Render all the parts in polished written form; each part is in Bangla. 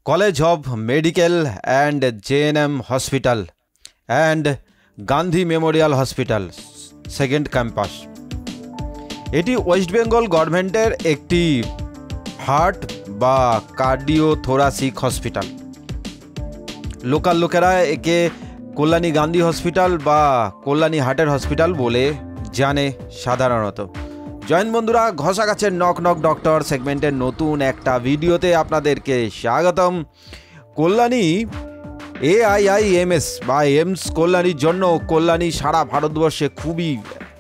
College of medical and GNM hospital and Gandhi Memorial hospital second campus. এটি ওয়েস্ট বেঙ্গল গভর্নমেন্টের একটি হার্ট বা কার্ডিওথোরাসিক হসপিটাল। লোকাল লোকেরা একে কল্যাণী গান্ধী হসপিটাল বা কল্যাণী হার্টের হসপিটাল বলে জানে সাধারণত। জয়েন বন্ধুরা, ঘষা গাছের নক নক ডক্টর সেগমেন্টের নতুন একটা ভিডিওতে আপনাদেরকে স্বাগতম। কল্যাণী AIIMS বা এমস কল্যাণীর জন্য কল্যাণী সারা ভারতবর্ষে খুবই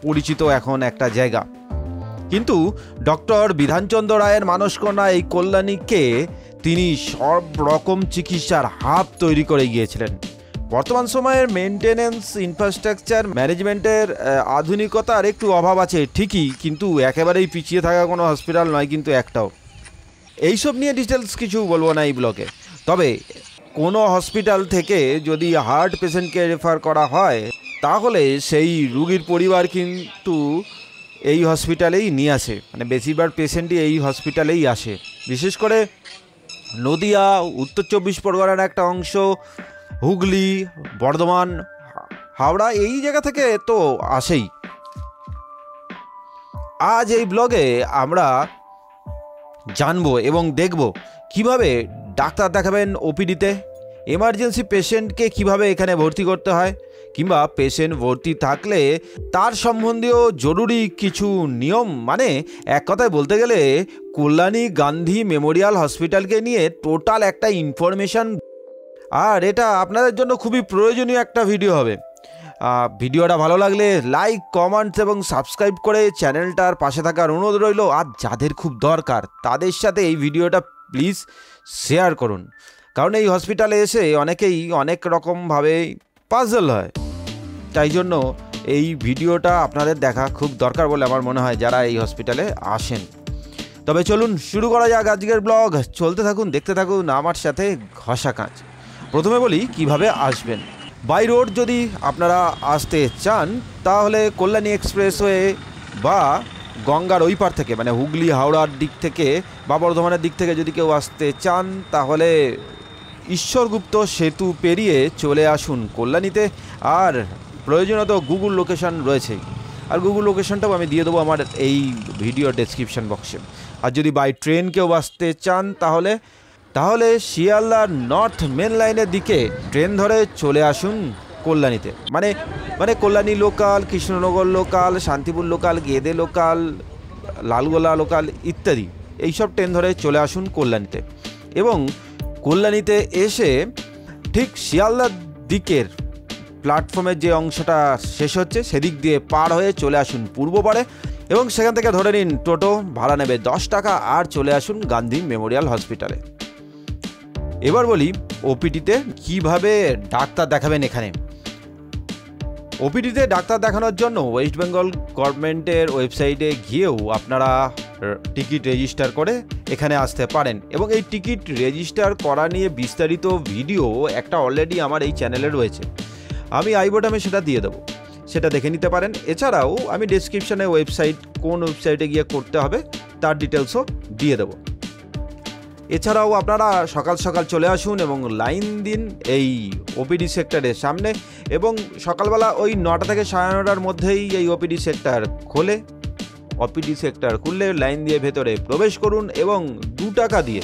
পরিচিত এখন একটা জায়গা। কিন্তু ডক্টর বিধানচন্দ্র রায়ের মানসকন্যা এই কল্যাণীকে তিনি সব রকম চিকিৎসার হাব তৈরি করে গিয়েছিলেন। বর্তমান সময়ের মেনটেনেন্স, ইনফ্রাস্ট্রাকচার, ম্যানেজমেন্টের আধুনিকতার একটু অভাব আছে ঠিকই, কিন্তু একেবারেই পিছিয়ে থাকা কোনো হসপিটাল নয় কিন্তু একটাও। এইসব নিয়ে ডিটেলস কিছু বলবো না এই ব্লগে। তবে কোনো হসপিটাল থেকে যদি হার্ট পেশেন্টকে রেফার করা হয় তাহলে সেই রুগীর পরিবার কিন্তু এই হসপিটালেই নিয়ে আসে, মানে বেশিরভাগ পেশেন্টই এই হসপিটালেই আসে। বিশেষ করে নদিয়া, উত্তর 24 পরগনার একটা অংশ, হুগলি, বর্ধমান, হাওড়া, এই জায়গা থেকে তো আসেই। আজ এই ব্লগে আমরা জানবো এবং দেখব কিভাবে ডাক্তার দেখাবেন ওপিডিতে, এমার্জেন্সি পেশেন্টকে কিভাবে এখানে ভর্তি করতে হয়, কিংবা পেশেন্ট ভর্তি থাকলে তার সম্বন্ধীয় জরুরি কিছু নিয়ম। মানে এক কথায় বলতে গেলে কল্যাণী গান্ধী মেমোরিয়াল হসপিটালকে নিয়ে টোটাল একটা ইনফরমেশান। আর এটা আপনাদের জন্য খুবই প্রয়োজনীয় একটা ভিডিও হবে। ভিডিওটা ভালো লাগলে লাইক, কমেন্টস এবং সাবস্ক্রাইব করে চ্যানেলটার পাশে থাকার অনুরোধ রইল। আর যাদের খুব দরকার তাদের সাথে এই ভিডিওটা প্লিজ শেয়ার করুন, কারণ এই হসপিটালে এসে অনেকেই অনেক রকমভাবে পাজল হয়। তাই জন্য এই ভিডিওটা আপনাদের দেখা খুব দরকার বলে আমার মনে হয় যারা এই হসপিটালে আসেন। তবে চলুন শুরু করা যাক আজকের ব্লগ। চলতে থাকুন, দেখতে থাকুন আমার সাথে ঘষা কাঁচ। প্রথমে বলি কিভাবে আসবেন। বাই রোড যদি আপনারা আসতে চান তাহলে কল্যাণী এক্সপ্রেসওয়ে বা গঙ্গার ওই পার থেকে, মানে হুগলি হাওড়ার দিক থেকে বা বর্ধমানের দিক থেকে যদি কেউ আসতে চান তাহলে ঈশ্বরগুপ্ত সেতু পেরিয়ে চলে আসুন কল্যাণীতে। আর প্রয়োজনত গুগল লোকেশন রয়েছে, আর গুগল লোকেশনটাও আমি দিয়ে দেবো আমার এই ভিডিও ডেসক্রিপশন বক্সে। আর যদি বাই ট্রেন কেউ আসতে চান তাহলে শিয়ালদা নর্থ মেন লাইনের দিকে ট্রেন ধরে চলে আসুন কল্যাণীতে। মানে Kalyani local, Krishnanagar local, Shantipur local, Gede local, Lalgola local ইত্যাদি এইসব ট্রেন ধরে চলে আসুন কল্যাণীতে। এবং কল্যাণীতে এসে ঠিক শিয়ালদার দিকের প্ল্যাটফর্মের যে অংশটা শেষ হচ্ছে সেদিক দিয়ে পার হয়ে চলে আসুন পূর্ব পাড়ে, এবং সেখান থেকে ধরে নিন টোটো, ভাড়া নেবে 10 টাকা, আর চলে আসুন গান্ধী মেমোরিয়াল হসপিটালে। এবার বলি ওপিডিতে কিভাবে ডাক্তার দেখাবেন। এখানে ওপিডিতে ডাক্তার দেখানোর জন্য ওয়েস্ট বেঙ্গল গভর্নমেন্টের ওয়েবসাইটে গিয়েও আপনারা টিকিট রেজিস্টার করে এখানে আসতে পারেন, এবং এই টিকিট রেজিস্টার করা নিয়ে বিস্তারিত ভিডিও একটা অলরেডি আমার এই চ্যানেলে রয়েছে। আমি আই বটমে সেটা দিয়ে দেবো, সেটা দেখে নিতে পারেন। এছাড়াও আমি ডেসক্রিপশানে কোন ওয়েবসাইটে গিয়ে করতে হবে তার ডিটেলসও দিয়ে দেবো। এছাড়াও আপনারা সকাল সকাল চলে আসুন এবং লাইন দিন এই ওপিডি সেক্টরের সামনে, এবং সকালবেলা ওই 9টা থেকে 9:30টার মধ্যেই এই ওপিডি সেক্টর খোলে। ওপিডি সেক্টর খুললে লাইন দিয়ে ভেতরে প্রবেশ করুন এবং 2 টাকা দিয়ে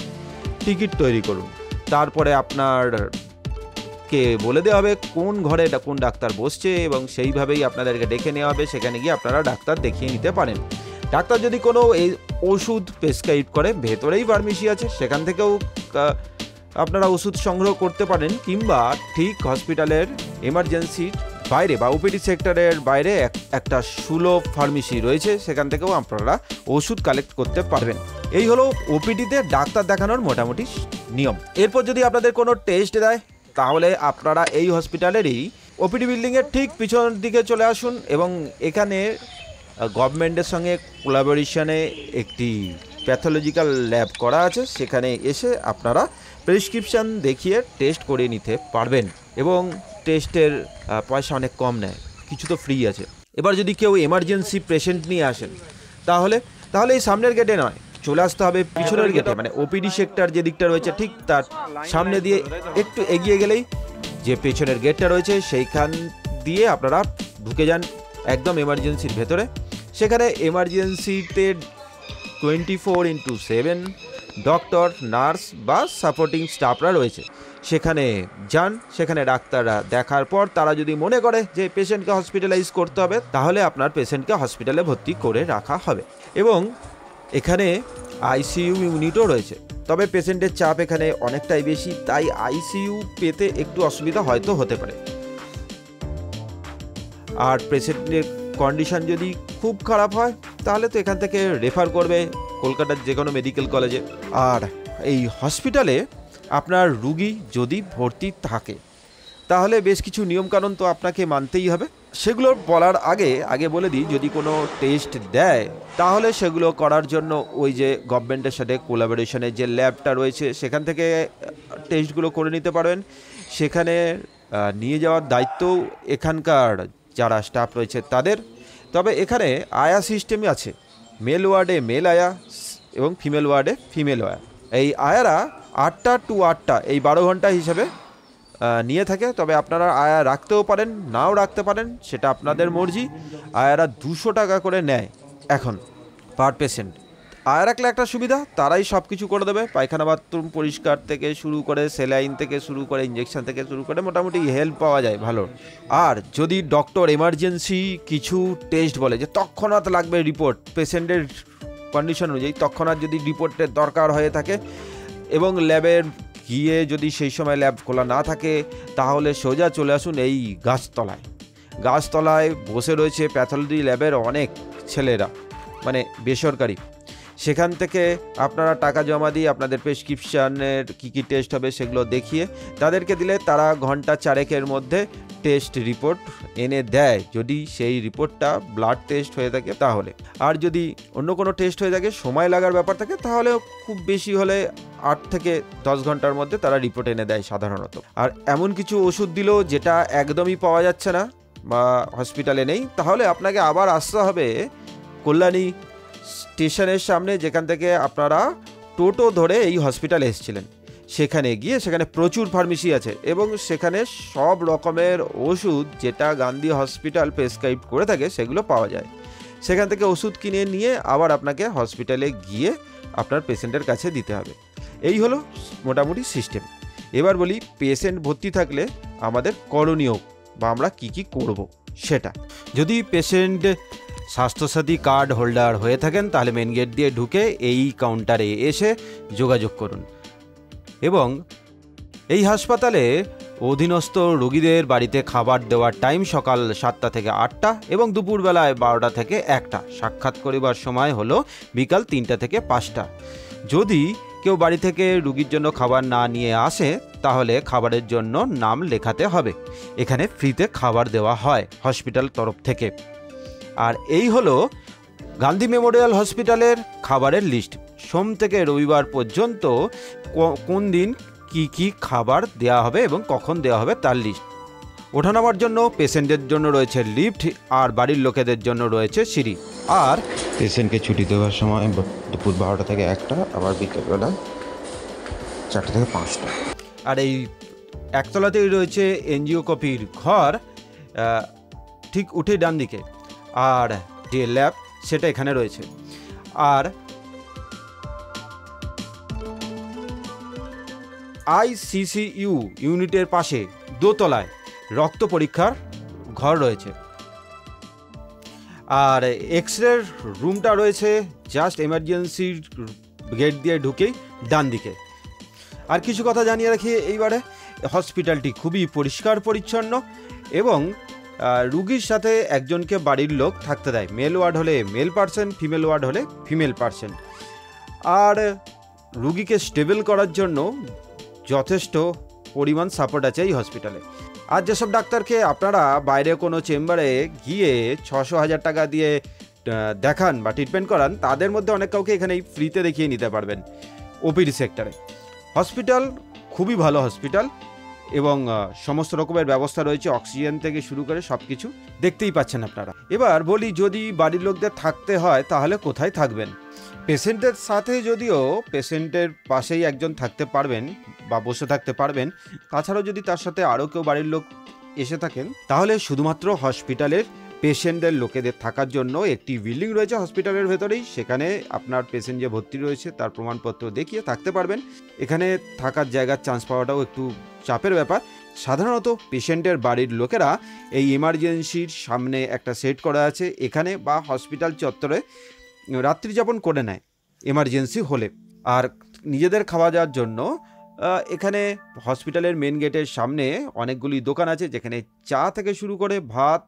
টিকিট তৈরি করুন। তারপরে আপনারকে বলে দেওয়া হবে কোন ঘরে কোন ডাক্তার বসছে, এবং সেইভাবেই আপনাদেরকে ডেকে নেওয়া হবে। সেখানে গিয়ে আপনারা ডাক্তার দেখিয়ে নিতে পারেন। ডাক্তার যদি কোনো এই ওষুধ প্রেসক্রাইব করে, ভেতরেই ফার্মেসি আছে, সেখান থেকেও আপনারা ওষুধ সংগ্রহ করতে পারেন, কিংবা ঠিক হসপিটালের এমার্জেন্সির বাইরে বা ওপিডি সেক্টরের বাইরে একটা সুলভ ফার্মেসি রয়েছে, সেখান থেকেও আপনারা ওষুধ কালেক্ট করতে পারবেন। এই হলো ওপিডিতে ডাক্তার দেখানোর মোটামুটি নিয়ম। এরপর যদি আপনাদের কোনো টেস্ট দেয় তাহলে আপনারা এই হসপিটালেরই ওপিডি বিল্ডিংয়ের ঠিক পিছন দিকে চলে আসুন, এবং এখানে গভর্নমেন্টের সঙ্গে কোলাবোরেশনে একটি প্যাথোলজিক্যাল ল্যাব করা আছে। সেখানে এসে আপনারা প্রেসক্রিপশান দেখিয়ে টেস্ট করে নিতে পারবেন, এবং টেস্টের পয়সা অনেক কম নেয়, কিছু তো ফ্রি আছে। এবার যদি কেউ এমার্জেন্সি পেশেন্ট নিয়ে আসেন তাহলে এই সামনের গেটে নয়, চলে আসতে হবে পিছনের গেটে, মানে ওপিডি সেক্টর যে দিকটা রয়েছে ঠিক তার সামনে দিয়ে একটু এগিয়ে গেলেই যে পেছনের গেটটা রয়েছে সেইখান দিয়ে আপনারা ঢুকে যান একদম এমার্জেন্সির ভেতরে। সেখানে এমার্জেন্সিতে 24/7 ডক্টর, নার্স বা সাপোর্টিং স্টাফরা রয়েছে। সেখানে যান, সেখানে ডাক্তাররা দেখার পর তারা যদি মনে করে যে পেশেন্টকে হসপিটালাইজ করতে হবে, তাহলে আপনার পেশেন্টকে হসপিটালে ভর্তি করে রাখা হবে। এবং এখানে আইসিইউ ইউনিটও রয়েছে, তবে পেশেন্টের চাপ এখানে অনেকটাই বেশি, তাই আইসিইউ পেতে একটু অসুবিধা হয়তো হতে পারে। আর পেশেন্টের কন্ডিশন যদি খুব খারাপ হয় তাহলে তো এখান থেকে রেফার করবে কলকাতার যে কোনো মেডিকেল কলেজে। আর এই হসপিটালে আপনার রুগী যদি ভর্তি থাকে তাহলে বেশ কিছু নিয়মকানুন তো আপনাকে মানতেই হবে। সেগুলো বলার আগে বলে দিই, যদি কোনো টেস্ট দেয় তাহলে সেগুলো করার জন্য ওই যে গভর্নমেন্টের সাথে কোলাবোরেশনের যে ল্যাবটা রয়েছে সেখান থেকে টেস্টগুলো করে নিতে পারবেন। সেখানে নিয়ে যাওয়ার দায়িত্ব এখানকার যারা স্টাফ রয়েছে তাদের। তবে এখানে আয়া সিস্টেমই আছে, মেল ওয়ার্ডে মেল আয়া এবং ফিমেল ওয়ার্ডে ফিমেল আয়া। এই আয়ারা 8টা to 8টা এই 12 ঘন্টা হিসেবে নিয়ে থাকে। তবে আপনারা আয়া রাখতেও পারেন, নাও রাখতে পারেন, সেটা আপনাদের মর্জি। আয়ারা 200 টাকা করে নেয় এখন পার পেশেন্ট। আয়া রাখলে একটা সুবিধা, তারাই সব কিছু করে দেবে, পায়খানা বাথরুম পরিষ্কার থেকে শুরু করে সেলাইন থেকে শুরু করে ইঞ্জেকশন থেকে শুরু করে মোটামুটি হেল্প পাওয়া যায় ভালো। আর যদি ডক্টর এমার্জেন্সি কিছু টেস্ট বলে যে তৎক্ষণাৎ লাগবে রিপোর্ট, পেশেন্টের কন্ডিশন অনুযায়ী তৎক্ষণাৎ যদি রিপোর্টের দরকার হয়ে থাকে এবং ল্যাবের গিয়ে যদি সেই সময় ল্যাব খোলা না থাকে, তাহলে সোজা চলে আসুন এই গাছতলায় বসে রয়েছে প্যাথোলজি ল্যাবের অনেক ছেলেরা, মানে বেসরকারি। সেখান থেকে আপনারা টাকা জমা দিয়ে আপনাদের প্রেসক্রিপশানের কী টেস্ট হবে সেগুলো দেখিয়ে তাদেরকে দিলে তারা ঘন্টা 4 মধ্যে টেস্ট রিপোর্ট এনে দেয়, যদি সেই রিপোর্টটা ব্লাড টেস্ট হয়ে থাকে তাহলে। আর যদি অন্য কোনো টেস্ট হয়ে থাকে, সময় লাগার ব্যাপার থাকে, তাহলে খুব বেশি হলে 8 থেকে 10 ঘন্টার মধ্যে তারা রিপোর্ট এনে দেয় সাধারণত। আর এমন কিছু ওষুধ দিল যেটা একদমই পাওয়া যাচ্ছে না বা হসপিটালে নেই, তাহলে আপনাকে আবার আসতে হবে কল্যাণী স্টেশনের সামনে, যেখান থেকে আপনারা টোটো ধরে এই হসপিটালে এসেছিলেন। সেখানে গিয়ে সেখানে প্রচুর ফার্মেসি আছে এবং সেখানে সব রকমের ওষুধ যেটা গান্ধী হসপিটাল প্রেসক্রাইব করে থাকে সেগুলো পাওয়া যায়। সেখান থেকে ওষুধ কিনে নিয়ে আবার আপনাকে হসপিটালে গিয়ে আপনার পেশেন্টের কাছে দিতে হবে। এই হলো মোটামুটি সিস্টেম। এবার বলি পেশেন্ট ভর্তি থাকলে আমাদের করণীয় বা আমরা কি করব সেটা। যদি পেশেন্ট স্বাস্থ্যসাথী কার্ড হোল্ডার হয়ে থাকেন তাহলে মেন গেট দিয়ে ঢুকে এই কাউন্টারে এসে যোগাযোগ করুন। এবং এই হাসপাতালে অধীনস্থ রোগীদের বাড়িতে খাবার দেওয়ার টাইম সকাল 7টা থেকে 8টা এবং দুপুরবেলায় 12টা থেকে 1টা। সাক্ষাৎ করিবার সময় হলো বিকাল 3টা থেকে 5টা। যদি কেউ বাড়ি থেকে রুগীর জন্য খাবার না নিয়ে আসে তাহলে খাবারের জন্য নাম লেখাতে হবে। এখানে ফ্রিতে খাবার দেওয়া হয় হসপিটাল তরফ থেকে। আর এই হলো গান্ধী মেমোরিয়াল হসপিটালের খাবারের লিস্ট। সোম থেকে রবিবার পর্যন্ত কোন দিন কি খাবার দেওয়া হবে এবং কখন দেওয়া হবে তার লিস্ট। ওঠানামার জন্য পেশেন্টের জন্য রয়েছে লিফট, আর বাড়ির লোকেদের জন্য রয়েছে সিঁড়ি। আর পেশেন্টকে ছুটি দেওয়ার সময় দুপুর 12টা থেকে 1টা, আবার বিকেলবেলা 4টা থেকে 5টা। আর এই একতলাতেই রয়েছে এনজিও কপির ঘর, ঠিক উঠে ডান দিকে। আর যে ল্যাব সেটা এখানে রয়েছে। আর আইসিসিইউ ইউনিটের পাশে দোতলায় রক্ত পরীক্ষার ঘর রয়েছে। আর এক্সরের রুমটা রয়েছে জাস্ট এমার্জেন্সির গেট দিয়ে ঢুকেই ডান দিকে। আর কিছু কথা জানিয়ে রাখি, এইবারে হসপিটালটি খুবই পরিষ্কার পরিচ্ছন্ন এবং রুগীর সাথে একজনকে বাড়ির লোক থাকতে দেয়। মেল ওয়ার্ড হলে মেল পার্সন, ফিমেল ওয়ার্ড হলে ফিমেল পার্সন। আর রুগীকে স্টেবল করার জন্য যথেষ্ট পরিমাণ সাপোর্ট আছে এই হসপিটালে। আর যেসব ডাক্তারকে আপনারা বাইরে কোনো চেম্বারে গিয়ে 600-1000 টাকা দিয়ে দেখান বা ট্রিটমেন্ট করান, তাদের মধ্যে অনেক কাউকে এখানেই ফ্রিতে দেখিয়ে নিতে পারবেন ওপিডি সেক্টরে। হসপিটাল খুবই ভালো হসপিটাল এবং সমস্ত রকমের ব্যবস্থা রয়েছে, অক্সিজেন থেকে শুরু করে সব কিছু দেখতেই পাচ্ছেন আপনারা। এবার বলি, যদি বাড়ির লোকদের থাকতে হয় তাহলে কোথায় থাকবেন। পেশেন্টের সাথে যদিও পেশেন্টের পাশেই একজন থাকতে পারবেন বা বসে থাকতে পারবেন, তাছাড়াও যদি তার সাথে আরও কেউ বাড়ির লোক এসে থাকেন তাহলে শুধুমাত্র হসপিটালের পেশেন্টদের লোকেদের থাকার জন্য একটি বিল্ডিং রয়েছে হসপিটালের ভেতরেই, সেখানে আপনার পেশেন্ট যে ভর্তি রয়েছে তার প্রমাণপত্র দেখিয়ে থাকতে পারবেন। এখানে থাকার জায়গার চান্স পাওয়াটাও একটু চাপের ব্যাপার। সাধারণত পেশেন্টের বাড়ির লোকেরা এই এমার্জেন্সির সামনে একটা সেট করা আছে এখানে বা হসপিটাল চত্বরে রাত্রিযাপন করে নেয় এমার্জেন্সি হলে। আর নিজেদের খাওয়া দাওয়ার জন্য এখানে হসপিটালের মেন গেটের সামনে অনেকগুলি দোকান আছে, যেখানে চা থেকে শুরু করে ভাত,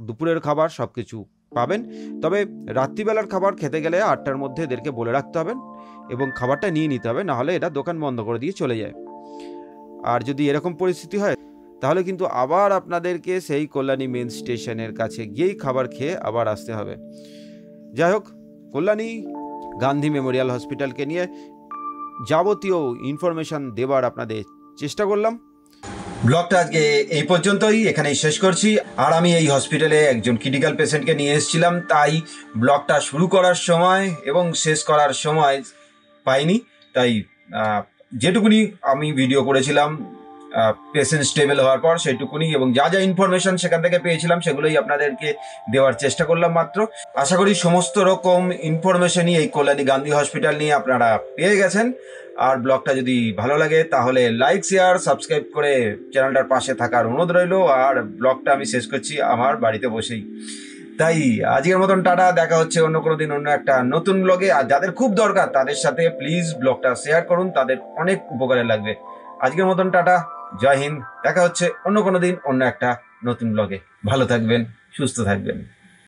দুপুরের খাবার সব কিছু পাবেন। তবে রাত্রিবেলার খাবার খেতে গেলে 8টার মধ্যে এদেরকে বলে রাখতে হবে এবং খাবারটা নিয়ে নিতে হবে, নাহলে এটা দোকান বন্ধ করে দিয়ে চলে যায়। আর যদি এরকম পরিস্থিতি হয় তাহলে কিন্তু আবার আপনাদেরকে সেই কল্যাণী মেন স্টেশনের কাছে গিয়েই খাবার খেয়ে আবার আসতে হবে। যাই হোক, কল্যাণী গান্ধী মেমোরিয়াল হসপিটালকে নিয়ে যাবতীয় ইনফরমেশন দেবার আপনাদের চেষ্টা করলাম। ব্লগটা আজকে এই পর্যন্তই, এখানেই শেষ করছি। আর আমি এই হসপিটালে একজন ক্রিটিক্যাল পেশেন্টকে নিয়ে এসেছিলাম, তাই ব্লগটা শুরু করার সময় এবং শেষ করার সময় পাইনি, তাই যেটুকুনি আমি ভিডিও করেছিলাম পেশেন্ট স্টেবল হওয়ার পর সেইটুকুনি, এবং যা যা ইনফরমেশন সেখান থেকে পেয়েছিলাম সেগুলোই আপনাদেরকে দেওয়ার চেষ্টা করলাম মাত্র। আশা করি সমস্ত রকম ইনফরমেশনই এই কল্যাণী গান্ধী হসপিটাল নিয়ে আপনারা পেয়ে গেছেন। আর ব্লগটা যদি ভালো লাগে তাহলে লাইক, শেয়ার, সাবস্ক্রাইব করে চ্যানেলটার পাশে থাকার অনুরোধ রইল। আর ব্লগটা আমি শেষ করছি আমার বাড়িতে বসেই। তাই আজকের মতন টাটা, দেখা হচ্ছে অন্য কোনো দিন অন্য একটা নতুন ব্লগে। আর যাদের খুব দরকার তাদের সাথে প্লিজ ব্লগটা শেয়ার করুন, তাদের অনেক উপকারে লাগবে। আজকের মতন টাটা, জয় হিন্দ, দেখা হচ্ছে অন্য কোনো দিন অন্য একটা নতুন ব্লগে। ভালো থাকবেন, সুস্থ থাকবেন।